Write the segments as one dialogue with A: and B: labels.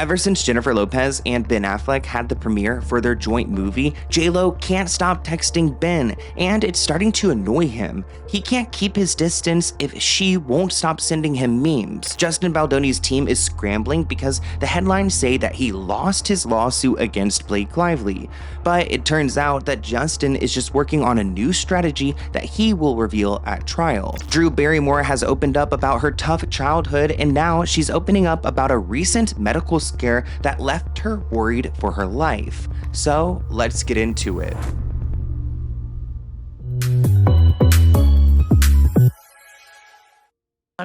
A: Ever since Jennifer Lopez and Ben Affleck had the premiere for their joint movie, JLo can't stop texting Ben, and it's starting to annoy him. He can't keep his distance if she won't stop sending him memes. Justin Baldoni's team is scrambling because the headlines say that he lost his lawsuit against Blake Lively. But it turns out that Justin is just working on a new strategy that he will reveal at trial. Drew Barrymore has opened up about her tough childhood, and now she's opening up about a recent medical scare that left her worried for her life. So let's get into it.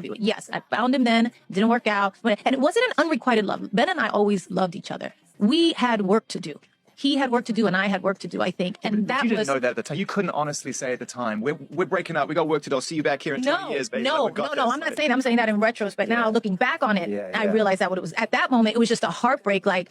B: Yes, I found him then, didn't work out, and it wasn't an unrequited love. Ben and I always loved each other. We had work to do. He had work to do and I had work to do, I think. And that
C: you didn't know that at the time. You couldn't honestly say at the time, we're breaking up, we got work to do, I'll see you back here in 20 years, baby.
B: No, I'm not saying, I'm saying that in retrospect. Now looking back on it, I realized that what it was. At that moment, it was just a heartbreak. Like,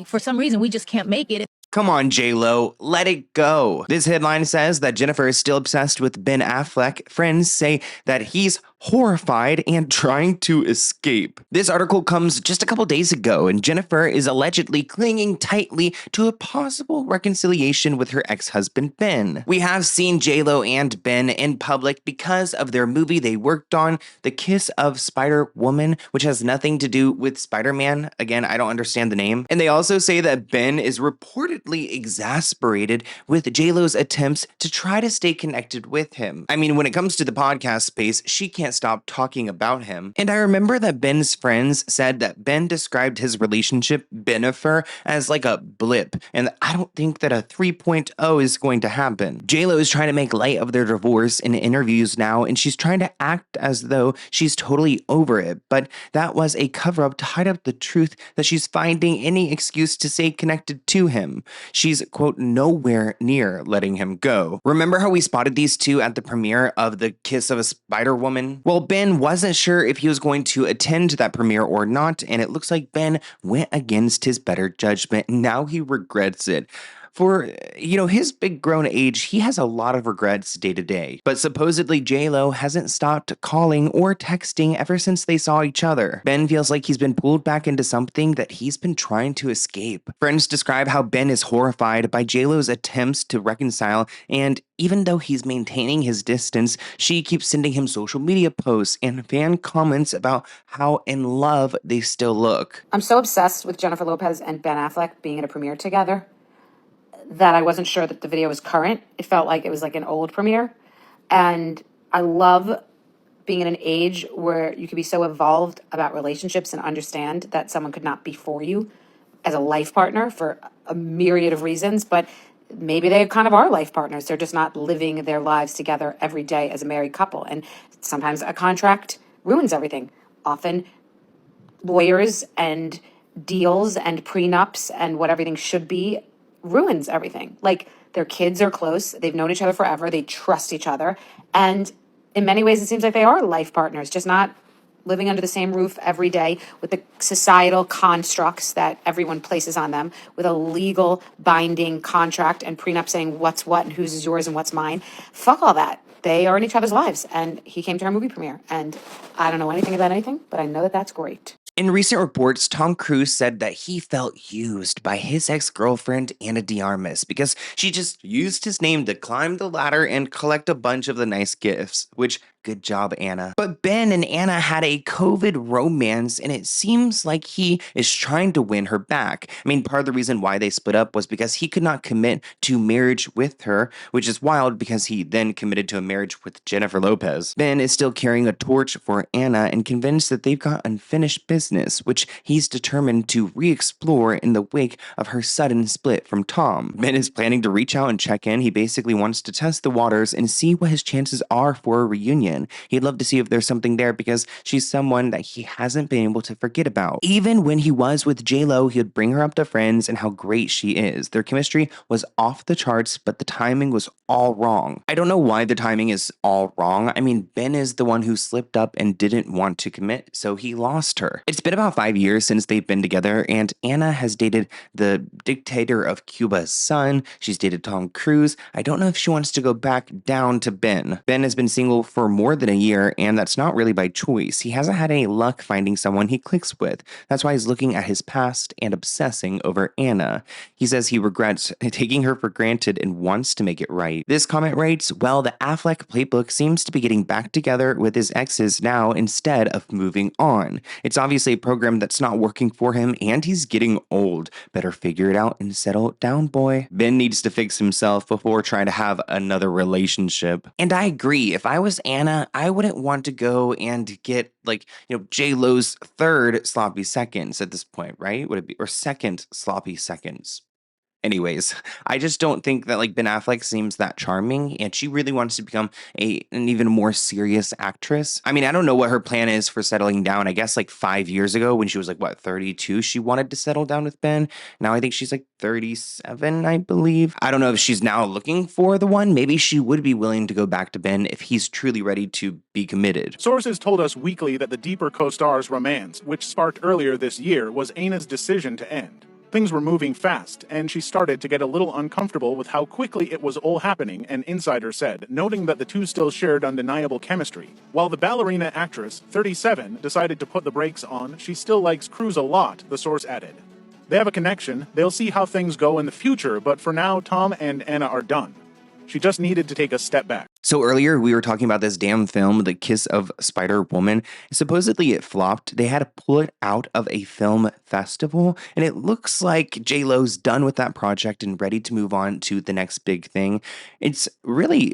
B: for some reason, we just can't make it.
A: Come on, JLo, let it go. This headline says that Jennifer is still obsessed with Ben Affleck. Friends say that he's horrified and trying to escape. This article comes just a couple days ago, and Jennifer is allegedly clinging tightly to a possible reconciliation with her ex-husband Ben. We have seen JLo and Ben in public because of their movie they worked on, The Kiss of Spider-Woman, which has nothing to do with Spider-Man. Again, I don't understand the name. And they also say that Ben is reportedly exasperated with JLo's attempts to try to stay connected with him. I mean, when it comes to the podcast space, she can't stop talking about him. And I remember that Ben's friends said that Ben described his relationship, Benifer, as like a blip, and I don't think that a 3.0 is going to happen. JLo is trying to make light of their divorce in interviews now, and she's trying to act as though she's totally over it, but that was a cover-up to hide up the truth that she's finding any excuse to stay connected to him. She's, quote, nowhere near letting him go. Remember how we spotted these two at the premiere of The Kiss of a Spider-Woman? Well, Ben wasn't sure if he was going to attend that premiere or not, and it looks like Ben went against his better judgment, and now he regrets it. For, his big grown age, he has a lot of regrets day to day. But supposedly JLo hasn't stopped calling or texting ever since they saw each other. Ben feels like he's been pulled back into something that he's been trying to escape. Friends describe how Ben is horrified by JLo's attempts to reconcile, and even though he's maintaining his distance, she keeps sending him social media posts and fan comments about how in love they still look.
D: I'm so obsessed with Jennifer Lopez and Ben Affleck being at a premiere together that I wasn't sure that the video was current. It felt like it was like an old premiere. And I love being in an age where you could be so evolved about relationships and understand that someone could not be for you as a life partner for a myriad of reasons, but maybe they kind of are life partners. They're just not living their lives together every day as a married couple. And sometimes a contract ruins everything. Often lawyers and deals and prenups and what everything should be ruins everything. Like, their kids are close. They've known each other forever. They trust each other. And in many ways, it seems like they are life partners, just not living under the same roof every day with the societal constructs that everyone places on them, with a legal binding contract and prenup saying what's what and whose is yours and what's mine. Fuck all that. They are in each other's lives. And he came to her movie premiere. And I don't know anything about anything, but I know that that's great.
A: In recent reports, Tom Cruise said that he felt used by his ex-girlfriend, Ana de Armas, because she just used his name to climb the ladder and collect a bunch of the nice gifts, which, good job, Ana. But Ben and Ana had a COVID romance, and it seems like he is trying to win her back. I mean, part of the reason why they split up was because he could not commit to marriage with her, which is wild because he then committed to a marriage with Jennifer Lopez. Ben is still carrying a torch for Ana and convinced that they've got unfinished business, which he's determined to re-explore in the wake of her sudden split from Tom. Ben is planning to reach out and check in. He basically wants to test the waters and see what his chances are for a reunion. He'd love to see if there's something there because she's someone that he hasn't been able to forget about. Even when he was with JLo, he would bring her up to friends and how great she is. Their chemistry was off the charts, but the timing was all wrong. I don't know why the timing is all wrong. I mean, Ben is the one who slipped up and didn't want to commit, so he lost her. It's been about 5 years since they've been together, and Ana has dated the dictator of Cuba's son. She's dated Tom Cruise. I don't know if she wants to go back down to Ben. Ben has been single for more more than a year, and that's not really by choice. He hasn't had any luck finding someone he clicks with. That's why he's looking at his past and obsessing over Anna. He says he regrets taking her for granted and wants to make it right. This comment rates, well, the Affleck playbook seems to be getting back together with his exes now instead of moving on. It's obviously a program that's not working for him, and he's getting old. Better figure it out and settle down, boy. Ben needs to fix himself before trying to have another relationship. And I agree, if I was Anna, I wouldn't want to go and get, like, JLo's third sloppy seconds at this point, right? Would it be, or second sloppy seconds? Anyways, I just don't think that, like, Ben Affleck seems that charming, and she really wants to become an even more serious actress. I mean, I don't know what her plan is for settling down. I guess like 5 years ago when she was like, what, 32, she wanted to settle down with Ben. Now I think she's like 37, I believe. I don't know if she's now looking for the one. Maybe she would be willing to go back to Ben if he's truly ready to be committed.
E: Sources told us weekly that the deeper co-stars romance, which sparked earlier this year, was Anna's decision to end. Things were moving fast, and she started to get a little uncomfortable with how quickly it was all happening, an insider said, noting that the two still shared undeniable chemistry. While the ballerina actress, 37, decided to put the brakes on, she still likes Cruz a lot, the source added. They have a connection, they'll see how things go in the future, but for now, Tom and Anna are done. She just needed to take a step back.
A: So earlier we were talking about this damn film, The Kiss of Spider-Woman. Supposedly it flopped. They had to pull it out of a film festival, and it looks like JLo's done with that project and ready to move on to the next big thing. It's really,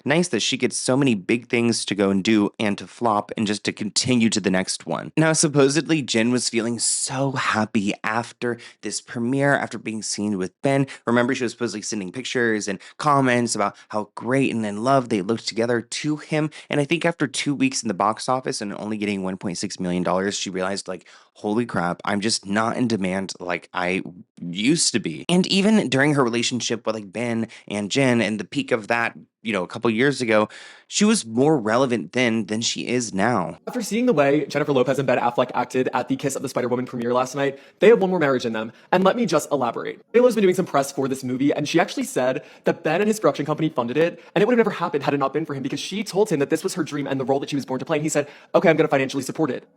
A: nice that she gets so many big things to go and do and to flop and just to continue to the next one. Now, supposedly Jen was feeling so happy after this premiere, after being seen with Ben. Remember, she was supposedly sending pictures and comments about how great and in love they looked together to him. And I think after 2 weeks in the box office and only getting $1.6 million, she realized, like, holy crap, I'm just not in demand like I used to be. And even during her relationship with, like, Ben and Jen and the peak of that, a couple years ago, she was more relevant then than she is now.
F: After seeing the way Jennifer Lopez and Ben Affleck acted at the Kiss of the Spider-Woman premiere last night, they have one more marriage in them. And let me just elaborate. JLo's been doing some press for this movie, and she actually said that Ben and his production company funded it, and it would have never happened had it not been for him, because she told him that this was her dream and the role that she was born to play, and he said, okay, I'm gonna financially support it.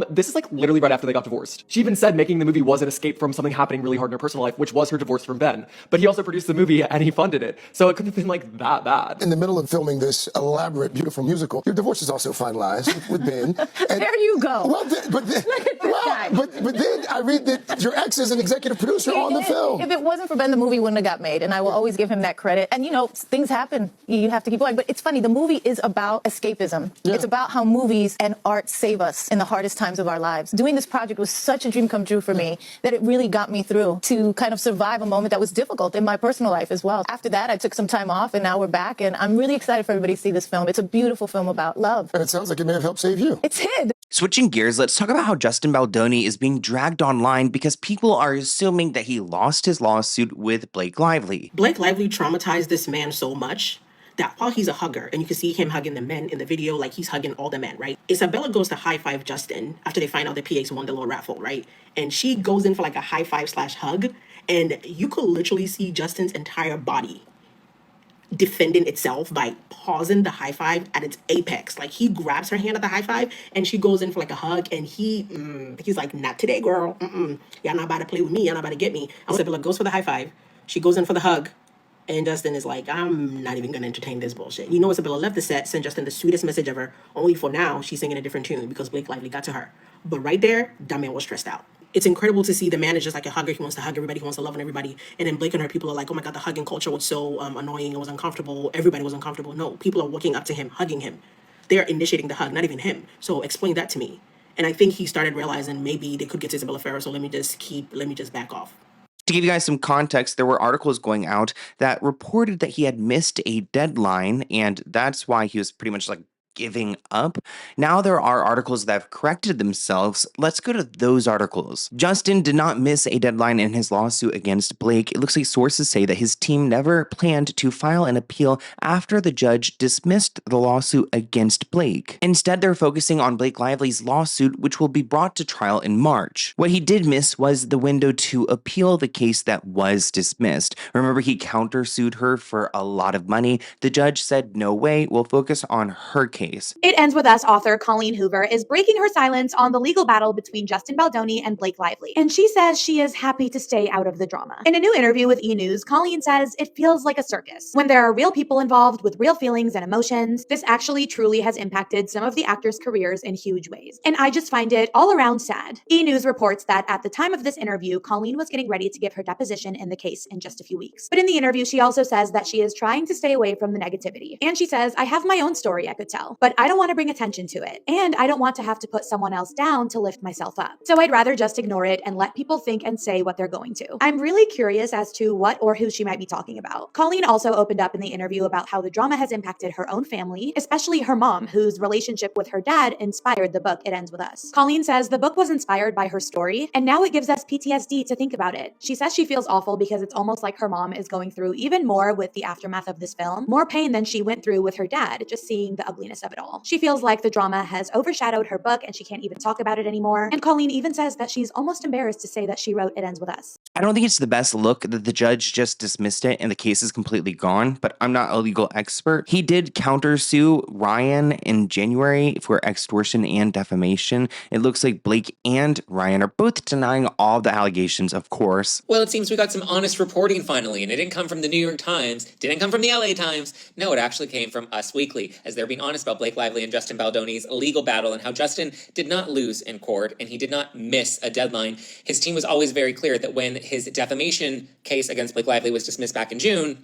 F: This is like literally right after they got divorced. She even said making the movie was an escape from something happening really hard in her personal life, which was her divorce from Ben. But he also produced the movie and he funded it. So it couldn't have been like that bad.
G: In the middle of filming this elaborate, beautiful musical, your divorce is also finalized with Ben. And,
B: There you go.
G: Well, but then I read that your ex is an executive producer on the film.
B: If it wasn't for Ben, the movie wouldn't have got made, and I will always give him that credit. And things happen. You have to keep going. But it's funny, the movie is about escapism. Yeah. It's about how movies and art save us in the hardest times of our lives. Doing this project was such a dream come true for me that it really got me through to kind of survive a moment that was difficult in my personal life as well. After that, I took some time off, and now we're back, and I'm really excited for everybody to see this film. It's a beautiful film about love.
G: And it sounds like it may have helped save you.
B: It did.
A: Switching gears, let's talk about how Justin Baldoni is being dragged online because people are assuming that he lost his lawsuit with Blake Lively.
H: Blake Lively traumatized this man so much that while he's a hugger, and you can see him hugging the men in the video, like he's hugging all the men, right? Isabella goes to high five Justin after they find out the PA's won the little raffle, right? And she goes in for like a high five / hug, and you could literally see Justin's entire body defending itself by pausing the high five at its apex. Like he grabs her hand at the high five and she goes in for like a hug, and he's like, not today, girl. Y'all not about to play with me. Y'all not about to get me. Isabella goes for the high five. She goes in for the hug. And Justin is like, I'm not even going to entertain this bullshit. Isabella left the set, sent Justin the sweetest message ever, only for now she's singing a different tune because Blake Lively got to her. But right there, that man was stressed out. It's incredible to see the man is just like a hugger. He wants to hug everybody. He wants to love on everybody. And then Blake and her people are like, oh my God, the hugging culture was so annoying. It was uncomfortable. Everybody was uncomfortable. No, people are walking up to him, hugging him. They're initiating the hug, not even him. So explain that to me. And I think he started realizing maybe they could get to Isabella Ferrer. So let me just back off.
A: To give you guys some context, there were articles going out that reported that he had missed a deadline, and that's why he was pretty much like giving up. Now there are articles that have corrected themselves. Let's go to those articles. Justin did not miss a deadline in his lawsuit against Blake. It looks like sources say that his team never planned to file an appeal after the judge dismissed the lawsuit against Blake. Instead, they're focusing on Blake Lively's lawsuit, which will be brought to trial in March. What he did miss was the window to appeal the case that was dismissed. Remember, he countersued her for a lot of money. The judge said, no way, we'll focus on her case.
I: It ends with us. Author Colleen Hoover is breaking her silence on the legal battle between Justin Baldoni and Blake Lively, and she says she is happy to stay out of the drama. In a new interview with E! News, Colleen says it feels like a circus. When there are real people involved with real feelings and emotions, this actually truly has impacted some of the actors' careers in huge ways. And I just find it all around sad. E! News reports that at the time of this interview, Colleen was getting ready to give her deposition in the case in just a few weeks. But in the interview, she also says that she is trying to stay away from the negativity. And she says, I have my own story I could tell, but I don't want to bring attention to it. And I don't want to have to put someone else down to lift myself up. So I'd rather just ignore it and let people think and say what they're going to. I'm really curious as to what or who she might be talking about. Colleen also opened up in the interview about how the drama has impacted her own family, especially her mom, whose relationship with her dad inspired the book It Ends With Us. Colleen says the book was inspired by her story, and now it gives us PTSD to think about it. She says she feels awful because it's almost like her mom is going through even more with the aftermath of this film, more pain than she went through with her dad, just seeing the ugliness of it all. She feels like the drama has overshadowed her book and she can't even talk about it anymore. And Colleen even says that she's almost embarrassed to say that she wrote It Ends With Us.
A: I don't think it's the best look that the judge just dismissed it and the case is completely gone, but I'm not a legal expert. He did countersue Ryan in January for extortion and defamation. It looks like Blake and Ryan are both denying all the allegations, of course.
J: Well, it seems we got some honest reporting finally, and it didn't come from the New York Times, didn't come from the LA Times. No, it actually came from Us Weekly, as they're being honest about Blake Lively and Justin Baldoni's legal battle and how Justin did not lose in court and he did not miss a deadline. His team was always very clear that when his defamation case against Blake Lively was dismissed back in June,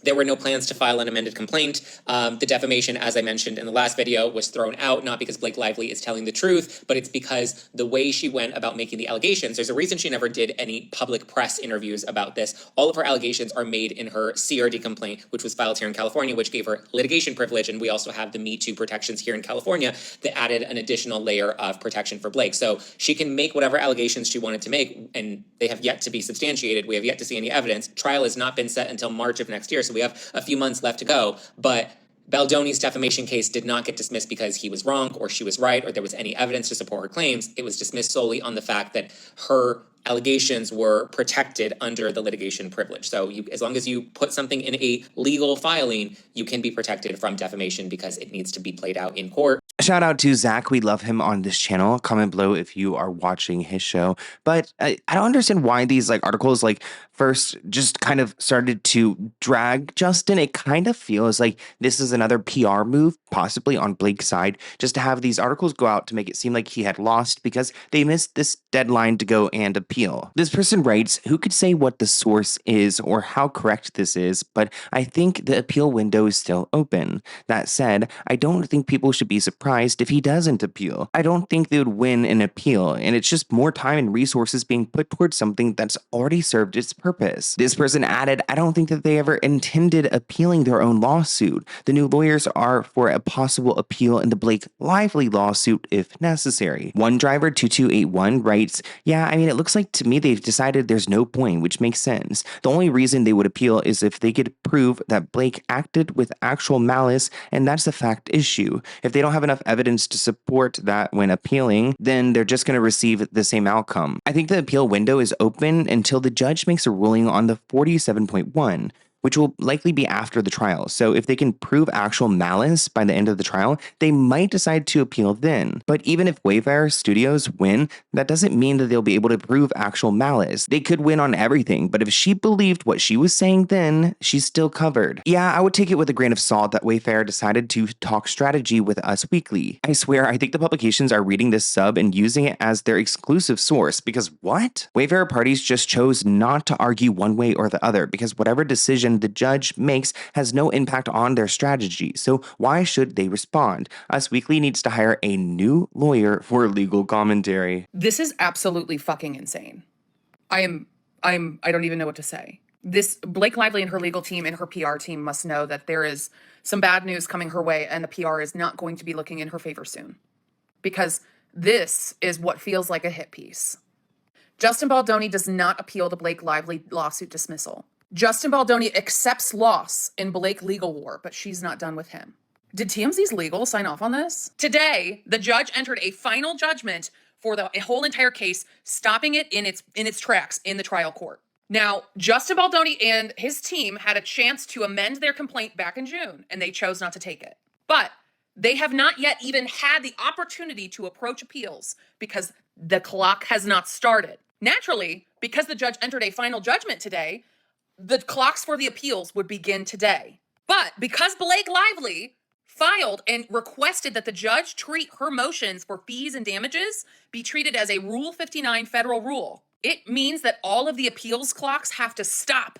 J: there were no plans to file an amended complaint. The defamation, as I mentioned in the last video, was thrown out, not because Blake Lively is telling the truth, but it's because the way she went about making the allegations, there's a reason she never did any public press interviews about this. All of her allegations are made in her CRD complaint, which was filed here in California, which gave her litigation privilege, and we also have the Me Too protections here in California that added an additional layer of protection for Blake. So she can make whatever allegations she wanted to make, and they have yet to be substantiated. We have yet to see any evidence. Trial has not been set until March of next year, so we have a few months left to go, but Baldoni's defamation case did not get dismissed because he was wrong or she was right or there was any evidence to support her claims. It was dismissed solely on the fact that her allegations were protected under the litigation privilege. So as long as you put something in a legal filing, you can be protected from defamation because it needs to be played out in court.
A: Shout out to Zach. We love him on this channel. Comment below if you are watching his show. But I don't understand why these articles first just kind of started to drag Justin. It kind of feels like this is another PR move, possibly on Blake's side, just to have these articles go out to make it seem like he had lost because they missed this deadline to go and appeal. This person writes, who could say what the source is or how correct this is, but I think the appeal window is still open. That said, I don't think people should be surprised if he doesn't appeal. I don't think they would win an appeal, and it's just more time and resources being put towards something that's already served its purpose. This person added, I don't think that they ever intended appealing their own lawsuit. The new lawyers are for a possible appeal in the Blake Lively lawsuit if necessary. OneDriver2281 writes, yeah, I mean, it looks like to me they've decided there's no point, which makes sense. The only reason they would appeal is if they could prove that Blake acted with actual malice, and that's a fact issue. If they don't have enough evidence to support that when appealing, then they're just going to receive the same outcome. I think the appeal window is open until the judge makes a ruling on the 47.1, which will likely be after the trial. So if they can prove actual malice by the end of the trial, they might decide to appeal then. But even if Wayfair Studios win, that doesn't mean that they'll be able to prove actual malice. They could win on everything, but if she believed what she was saying then, she's still covered. Yeah, I would take it with a grain of salt that Wayfair decided to talk strategy with Us Weekly. I swear, I think the publications are reading this sub and using it as their exclusive source, because what? Wayfair parties just chose not to argue one way or the other, because whatever decision the judge makes has no impact on their strategy, so why should they respond? Us Weekly needs to hire a new lawyer for legal commentary.
K: This is absolutely fucking insane. I don't even know what to say. This Blake Lively and her legal team and her PR team must know that there is some bad news coming her way, and the PR is not going to be looking in her favor soon, because this is what feels like a hit piece. Justin Baldoni does not appeal the Blake Lively lawsuit dismissal. Justin Baldoni accepts loss in Blake legal war, but she's not done with him. Did TMZ's legal sign off on this? Today, the judge entered a final judgment for the whole entire case, stopping it in its tracks in the trial court. Now, Justin Baldoni and his team had a chance to amend their complaint back in June, and they chose not to take it. But they have not yet even had the opportunity to approach appeals because the clock has not started. Naturally, because the judge entered a final judgment today, the clocks for the appeals would begin today. But because Blake Lively filed and requested that the judge treat her motions for fees and damages be treated as a Rule 59 federal rule, it means that all of the appeals clocks have to stop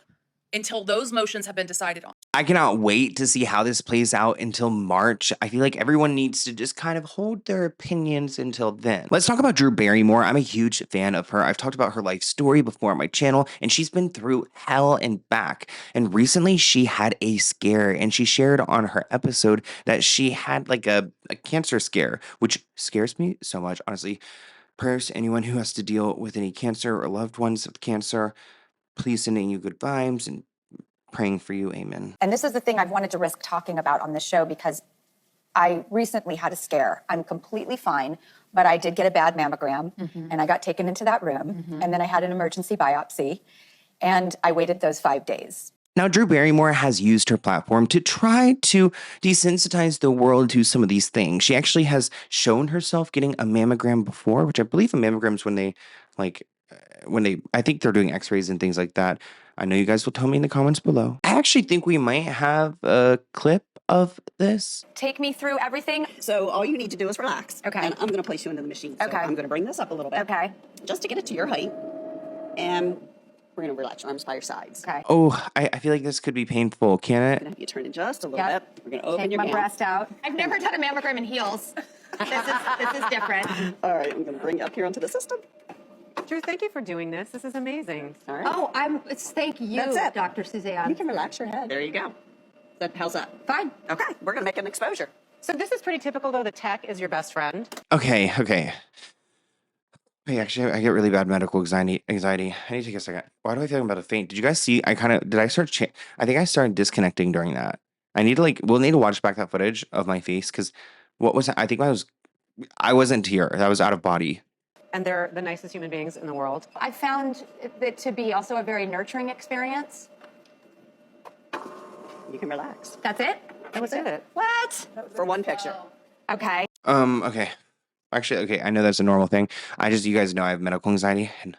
K: until those motions have been decided on.
A: I cannot wait to see how this plays out until March. I feel like everyone needs to just kind of hold their opinions until then. Let's talk about Drew Barrymore. I'm a huge fan of her. I've talked about her life story before on my channel, and she's been through hell and back. And recently she had a scare, and she shared on her episode that she had like a cancer scare, which scares me so much, honestly. Prayers to anyone who has to deal with any cancer or loved ones with cancer. Please sending you good vibes and praying for you. Amen.
L: And this is the thing I've wanted to risk talking about on the show because I recently had a scare. I'm completely fine, but I did get a bad mammogram and I got taken into that room and then I had an emergency biopsy and I waited those 5 days.
A: Now, Drew Barrymore has used her platform to try to desensitize the world to some of these things. She actually has shown herself getting a mammogram before, which I believe a mammogram is when they, I think they're doing x-rays and things like that. I know you guys will tell me in the comments below. I actually think we might have a clip of this.
L: Take me through everything.
M: So all you need to do is relax.
L: Okay.
M: And I'm going to place you into the machine. So
L: Okay.
M: I'm going to bring this up a little bit.
L: Okay.
M: Just to get it to your height. And we're going to relax your arms by your sides.
L: Okay.
A: Oh, I feel like this could be painful, can
M: I'm
A: it?
M: going to have you turn it just a little bit. We're going to open
L: Take
M: your
L: my
M: gown.
L: breast out. I've never done a mammogram in heels. This is different.
M: All right, I'm going to bring you up here onto the system.
N: Drew, thank you for doing this. This is amazing.
M: All right.
L: Oh, thank you,
M: That's it.
L: Dr. Suzanne.
M: You can relax your head. There you go. How's that?
L: Fine.
M: Okay, we're going to make an exposure.
N: So this is pretty typical, though. The tech is your best friend.
A: Okay. Wait, actually, I get really bad medical anxiety. I need to take a second. Why do I feel like I'm about to faint? Did you guys see? I think I started disconnecting during that. We'll need to watch back that footage of my face because what was I think I wasn't here. I was out of body.
N: And they're the nicest human beings in the world.
L: I found it to be also a very nurturing experience.
M: You can relax.
L: That's it?
N: That was it.
L: What?
M: For one picture.
L: Okay.
A: Okay. Actually, okay, I know that's a normal thing. You guys know I have medical anxiety. And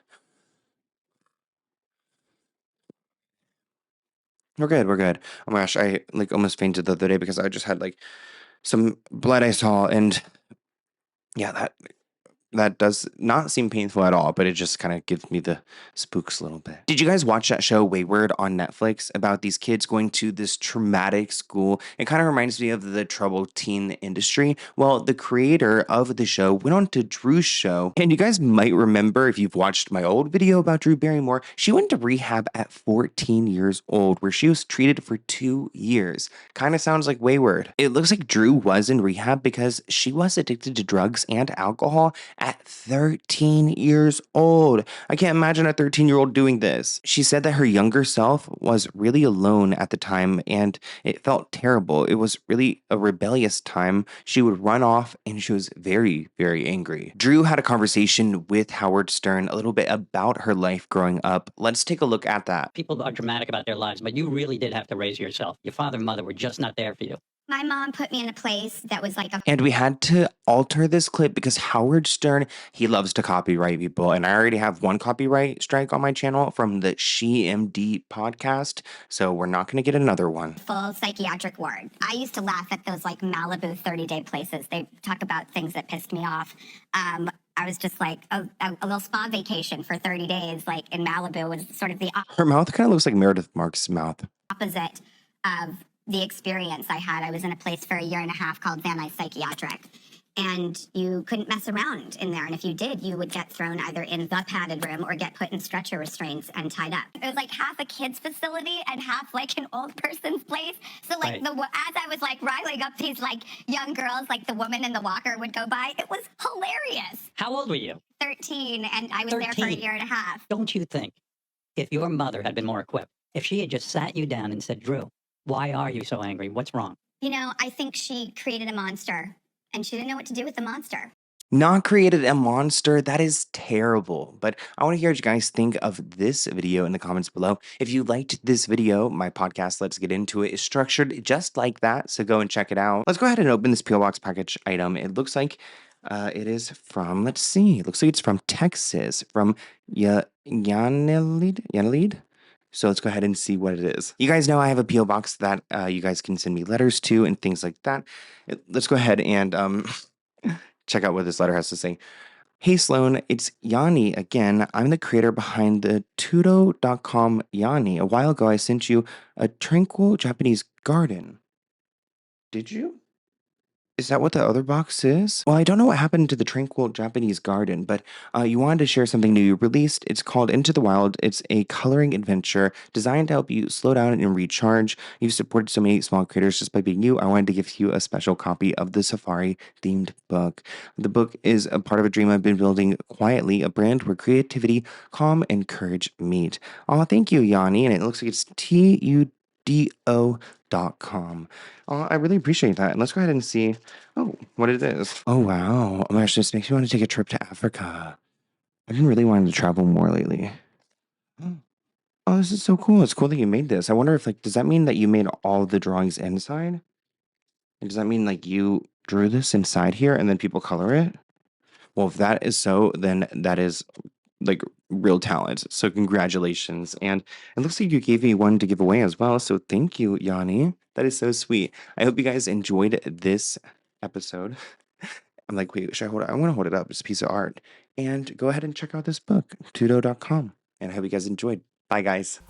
A: we're good. Oh my gosh, I almost fainted the other day because I just had some blood I saw, and yeah, that does not seem painful at all, but it just kind of gives me the spooks a little bit. Did you guys watch that show Wayward on Netflix about these kids going to this traumatic school? It kind of reminds me of the troubled teen industry. Well, the creator of the show went on to Drew's show, and you guys might remember if you've watched my old video about Drew Barrymore, she went to rehab at 14 years old where she was treated for 2 years. Kind of sounds like Wayward. It looks like Drew was in rehab because she was addicted to drugs and alcohol at 13 years old. I can't imagine a 13-year-old doing this. She said that her younger self was really alone at the time and it felt terrible. It was really a rebellious time. She would run off and she was very, very angry. Drew had a conversation with Howard Stern a little bit about her life growing up. Let's take a look at that.
O: People are dramatic about their lives, but you really did have to raise yourself. Your father and mother were just not there for you.
P: My mom put me in a place that was like a...
A: And we had to alter this clip because Howard Stern, he loves to copyright people. And I already have one copyright strike on my channel from the SheMD podcast. So we're not going to get another one.
P: full psychiatric ward. I used to laugh at those like Malibu 30-day places. They talk about things that pissed me off. I was just like, a little spa vacation for 30 days, like in Malibu was sort of the
A: Her mouth kind of looks like Meredith Marks' mouth.
P: opposite of the experience I had. I was in a place for 1.5 years called Van Nuys Psychiatric. and you couldn't mess around in there. And if you did, you would get thrown either in the padded room or get put in stretcher restraints and tied up. It was like half a kid's facility and half like an old person's place. So like as I was like riling up these like young girls, like the woman in the walker would go by, it was hilarious.
O: How old were you?
P: 13, and I was there for a
O: 13.
P: year and a half.
O: Don't you think if your mother had been more equipped, if she had just sat you down and said, Drew, why are you so angry? What's wrong?
P: You know, I think she created a monster, and she didn't know what to do with the monster.
A: Not created a monster. That is terrible. But I want to hear what you guys think of this video in the comments below. If you liked this video, my podcast, Let's Get Into It, is structured just like that. So go and check it out. Let's go ahead and open this P.O. Box package item. It looks like it is from, let's see. It looks like it's from Texas, from Yanelid. So let's go ahead and see what it is. You guys know I have a P.O. Box that you guys can send me letters to and things like that. Let's go ahead and check out what this letter has to say. Hey Sloan, it's Yanni again. I'm the creator behind the Tudo.com Yanni. A while ago I sent you a tranquil Japanese garden. Did you? Is that what the other box is? Well, I don't know what happened to the Tranquil Japanese Garden, but you wanted to share something new you released. It's called Into the Wild. It's a coloring adventure designed to help you slow down and recharge. You've supported so many small creators just by being you. I wanted to give you a special copy of the safari-themed book. The book is a part of a dream I've been building quietly, a brand where creativity, calm, and courage meet. Oh, thank you, Yanni. And it looks like it's TUDO.com. I really appreciate that. And let's go ahead and see what it is. Oh, wow. Oh my gosh, this makes me want to take a trip to Africa. I've been really wanting to travel more lately. Oh, this is so cool. It's cool that you made this. I wonder if, does that mean that you made all the drawings inside? And does that mean, you drew this inside here and then people color it? Well, if that is so, then that is real talent. So congratulations. And it looks like you gave me one to give away as well. So thank you, Yanni. That is so sweet. I hope you guys enjoyed this episode. I'm like, wait, should I hold it? I want to hold it up. It's a piece of art. And go ahead and check out this book, Tudo.com. And I hope you guys enjoyed. Bye, guys.